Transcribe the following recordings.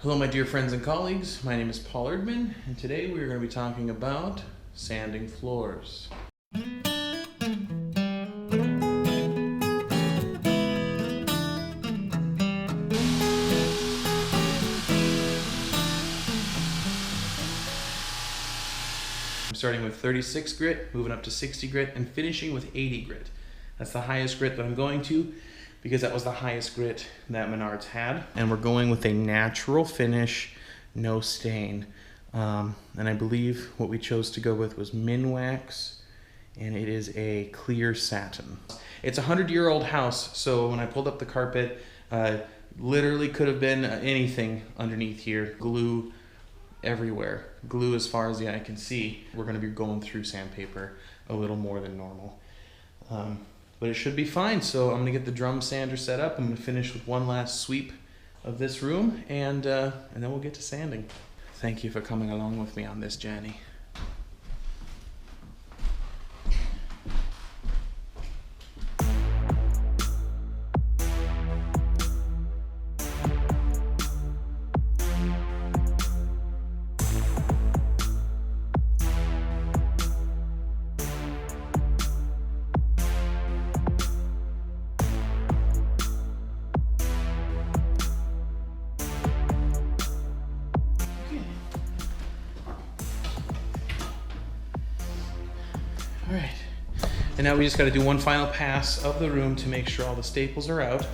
Hello my dear friends and colleagues, my name is Paul Erdmann, and today we are going to be talking about sanding floors. I'm starting with 36 grit, moving up to 60 grit, and finishing with 80 grit. That's the highest grit that I'm going to, because that was the highest grit that Menards had. And we're going with a natural finish, no stain. And I believe what we chose to go with was Minwax, and it is a clear satin. It's a 100-year-old house, so when I pulled up the carpet, literally could have been anything underneath here. Glue everywhere. Glue as far as the eye can see. We're gonna be going through sandpaper a little more than normal. But it should be fine. So I'm gonna get the drum sander set up. I'm gonna finish with one last sweep of this room, and then we'll get to sanding. Thank you for coming along with me on this journey. All right, and now we just got to do one final pass of the room to make sure all the staples are out,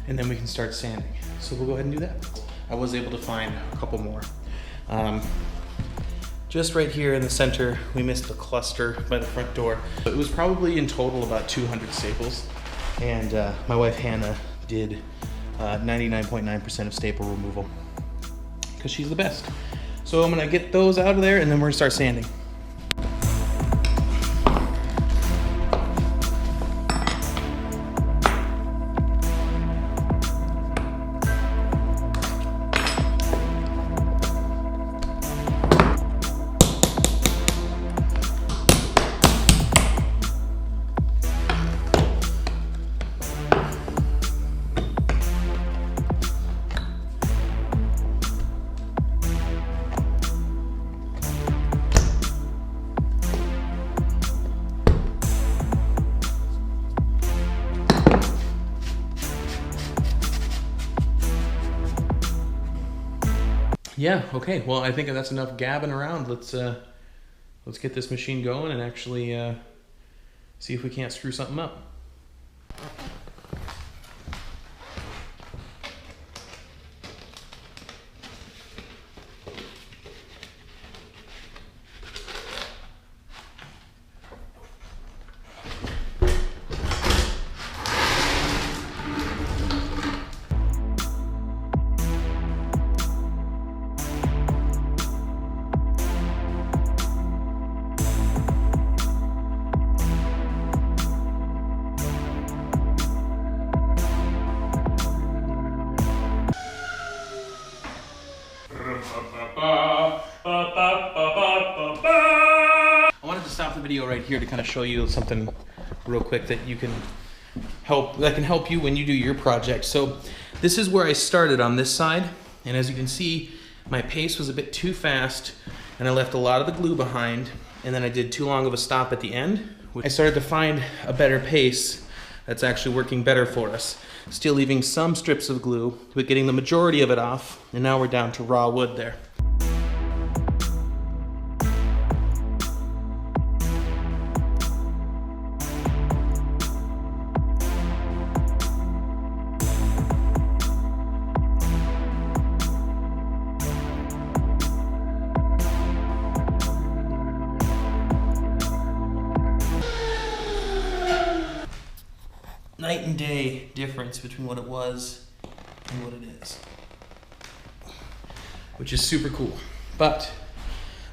and then we can start sanding. So we'll go ahead and do that. I was able to find a couple more. Just right here in the center, we missed a cluster by the front door. It was probably in total about 200 staples, and my wife Hannah did 99.9% of staple removal, because she's the best. So I'm gonna get those out of there, and then we're gonna start sanding. Yeah, okay, well, I think that's enough gabbing around. Let's get this machine going and actually see if we can't screw something up. I wanted to stop the video right here to kind of show you something real quick that can help you when you do your project. So this is where I started on this side, and as you can see, my pace was a bit too fast, and I left a lot of the glue behind, and then I did too long of a stop at the end. I started to find a better pace that's actually working better for us. Still leaving some strips of glue, but getting the majority of it off, and now we're down to raw wood there. Night and day difference between what it was and what it is, which is super cool. But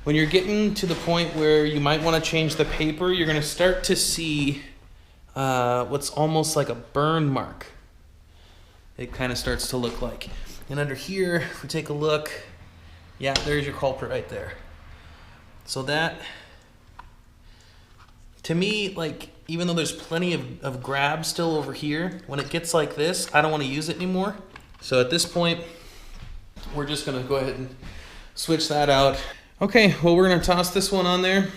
when you're getting to the point where you might want to change the paper, you're going to start to see what's almost like a burn mark. It kind of starts to look like. And under here, if we take a look, yeah, there's your culprit right there. So that, to me, like, even though there's plenty of grab still over here, when it gets like this, I don't want to use it anymore. So at this point, we're just gonna go ahead and switch that out. Okay, well, we're gonna toss this one on there,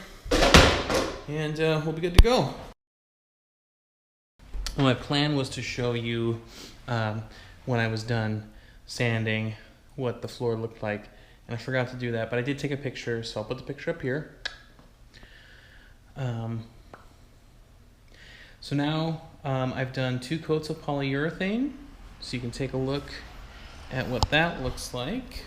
and we'll be good to go. Well, my plan was to show you when I was done sanding what the floor looked like, and I forgot to do that, but I did take a picture, so I'll put the picture up here. So now I've done 2 coats of polyurethane, so you can take a look at what that looks like.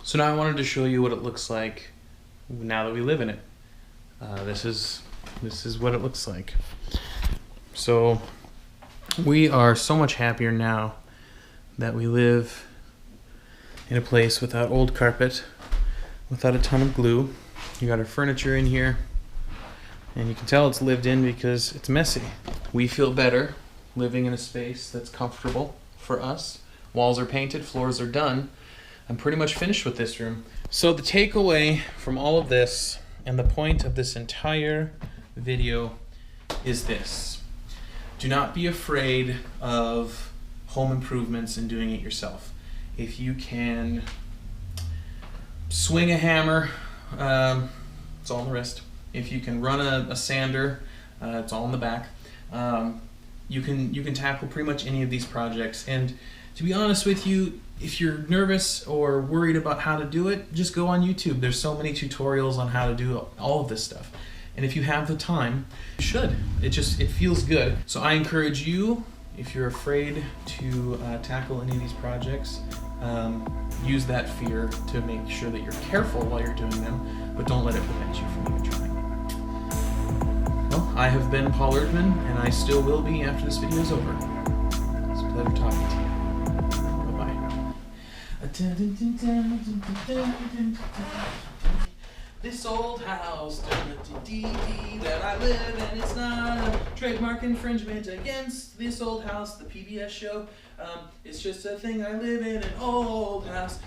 So now I wanted to show you what it looks like now that we live in it. This is what it looks like. So we are so much happier now that we live in a place without old carpet, without a ton of glue. You got our furniture in here, and you can tell it's lived in because it's messy. We feel better living in a space that's comfortable for us. Walls are painted, floors are done. I'm pretty much finished with this room. So the takeaway from all of this, and the point of this entire video, is this. Do not be afraid of home improvements and doing it yourself. If you can swing a hammer, it's all on the wrist. If you can run a sander, it's all in the back. You can tackle pretty much any of these projects. And to be honest with you, if you're nervous or worried about how to do it, just go on YouTube. There's so many tutorials on how to do all of this stuff. And if you have the time, you should. It feels good. So I encourage you, if you're afraid to tackle any of these projects, use that fear to make sure that you're careful while you're doing them, but don't let it prevent you from even trying. Well, I have been Paul Erdmann, and I still will be after this video is over. It's a pleasure talking to you. This old house that I live in, it's not a trademark infringement against this old house, the PBS show. It's just a thing I live in, an old house.